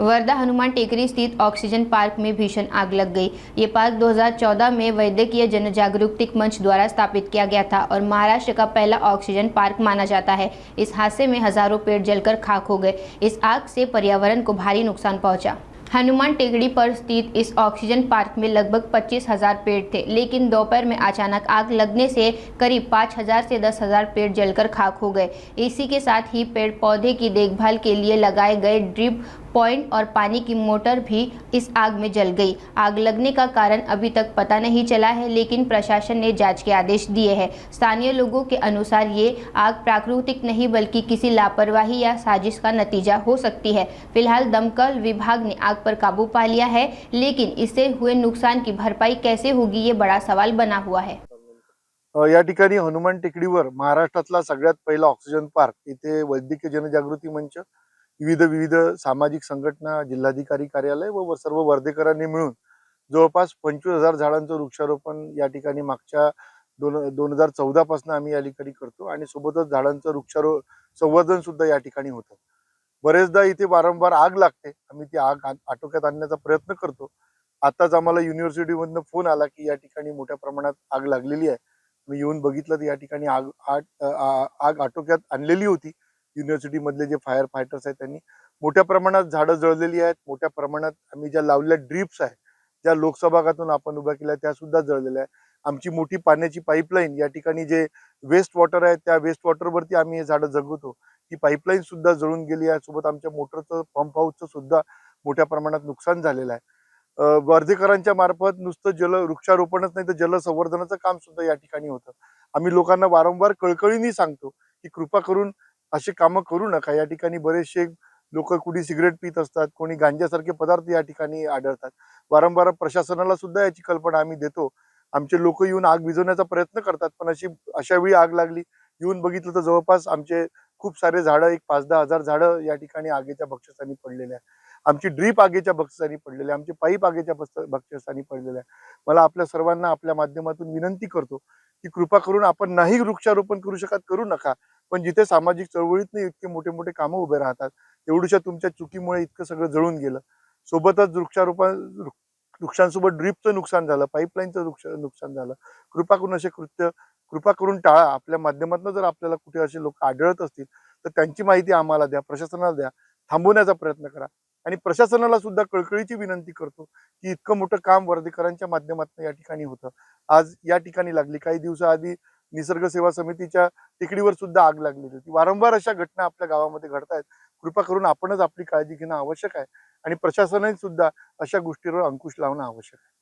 वर्धा हनुमान टेकरी स्थित oxygen park में भीषण आग लग गई। ये पार्क 2014 में वैद्यकीय जन जागरूकता मंच द्वारा स्थापित किया गया था और महाराष्ट्र का पहला ऑक्सीजन पार्क माना जाता है। इस हादसे में हजारों पेड़ जलकर खाक हो गए। इस आग से पर्यावरण को भारी नुकसान पहुंचा। हनुमान टेकड़ी पर स्थित इस ऑक्सीजन पार्क में लगभग 25,000 पेड़ थे, लेकिन दोपहर में अचानक आग लगने से करीब 5,000 से 10,000 पेड़ जलकर खाक हो गए। इसी के साथ ही पेड़ पौधे की देखभाल के लिए लगाए गए ड्रिप पॉइंट और पानी की मोटर भी इस आग में जल गई। आग लगने का कारण अभी तक पता नहीं चला है, लेकिन प्रशासन ने जांच के आदेश दिए हैं। स्थानीय लोगों के अनुसार ये आग प्राकृतिक नहीं बल्कि किसी लापरवाही या साजिश का नतीजा हो सकती है। फिलहाल दमकल विभाग ने आग पर काबू पा लिया है, लेकिन इससे हुए नुकसान की भरपाई कैसे होगी, ये बड़ा सवाल बना हुआ है। या ठिकाणी हनुमान टेकडीवर महाराष्ट्रातला सगळ्यात पहिला ऑक्सिजन पार्क, इथे वैद्यकीय जनजागृती मंच, विविध सामाजिक संघटना, जिल्हाधिकारी कार्यालय व सर्व वर्धेकरांनी मिळून जवळपास 25,000 झाडांचं वृक्षारोपण या ठिकाणी मागच्या 2014 पासून आम्ही या ठिकाणी करतो आणि सोबतच झाडांचं संवर्धन सुद्धा या ठिकाणी होतं। बरेचदा इथे वारंवार आग लागते, आम्ही ती आग आटोक्यात आणण्याचा प्रयत्न करतो। आताच आम्हाला युनिव्हर्सिटीमधून फोन आला की या ठिकाणी मोठ्या प्रमाणात आग लागलेली आहे। मी येऊन बघितलं तर या ठिकाणी आग आटोक्यात आणलेली होती। युनिव्हर्सिटी मधले जे फायर फायटर्स आहेत त्यांनी मोठ्या प्रमाणात झाडं जळलेली आहेत। मोठ्या प्रमाणात आम्ही ज्या लावलेल्या ड्रिप्स आहेत, ज्या लोकसभागातून आपण उभ्या केल्या त्या सुद्धा जळलेल्या आहेत। आमची मोठी पाण्याची पाईपलाईन, या ठिकाणी जे वेस्ट वॉटर आहे त्या वेस्ट वॉटरवरती आम्ही हे झाडं जगवतो, ती पाईपलाईन सुद्धा जळून गेली आहे। सोबत आमच्या मोटरचं पंप हाऊसचं सुद्धा मोठ्या प्रमाणात नुकसान झालेलं आहे। वर्धेकरांच्या मार्फत नुसतं वृक्षारोपणच नाही तर जल संवर्धनाचं काम सुद्धा या ठिकाणी होतं। आम्ही लोकांना वारंवार कळकळीने सांगतो की कृपा करून असे कामं करू नका। या ठिकाणी बरेचसे लोक कुणी सिगरेट पित असतात, कोणी गांजासारखे पदार्थ या ठिकाणी आढळतात। वारंवार प्रशासनाला सुद्धा याची कल्पना आम्ही देतो। आमचे लोक येऊन आग विझवण्याचा प्रयत्न करतात, पण अशा वेळी आग लागली, येऊन बघितलं तर जवळपास आमचे खूप सारे झाडं, एक 5-10 हजार झाडं या ठिकाणी आगीच्या भक्षस्थानी पडलेले आहे। आमची ड्रीप आगीच्या भक्षस्थानी पडलेली आहे, आमचे पाईप आगीच्या भक्षस्थानी पडलेले आहे। मला आपल्या सर्वांना आपल्या माध्यमातून विनंती करतो की कृपा करून आपण नाही वृक्षारोपण करू शकत करू नका, पण जिथे सामाजिक चळवळीतनं इतके मोठे मोठे कामं उभे राहतात, एवढ्याशा तुमच्या चुकीमुळे इतकं सगळं जळून गेलं। सोबतच वृक्षांसोबत ड्रीपचं नुकसान झालं, पाईपलाईनचं नुकसान झालं। कृपा करून असे कृत्य कृपा करून टाळा। आपल्या माध्यमातून जर आपल्याला कुठे असे लोक आढळत असतील तर त्यांची माहिती आम्हाला द्या, प्रशासनाला द्या, थांबवण्याचा प्रयत्न करा। आणि प्रशासनाला सुद्धा कळकळीची विनंती करतो की इतकं मोठं काम वर्धेकरांच्या माध्यमातून या ठिकाणी होतं, आज या ठिकाणी लागली। काही दिवसाआधी निसर्ग सेवा समितीच्या टेकडीवर सुद्धा आग लागलेली होती। वारंवार अशा घटना आपल्या गावामध्ये घडतायत। कृपा करून आपणच आपली काळजी घेणं आवश्यक आहे आणि प्रशासनाने सुद्धा अशा गोष्टींवर अंकुश लावणं आवश्यक आहे।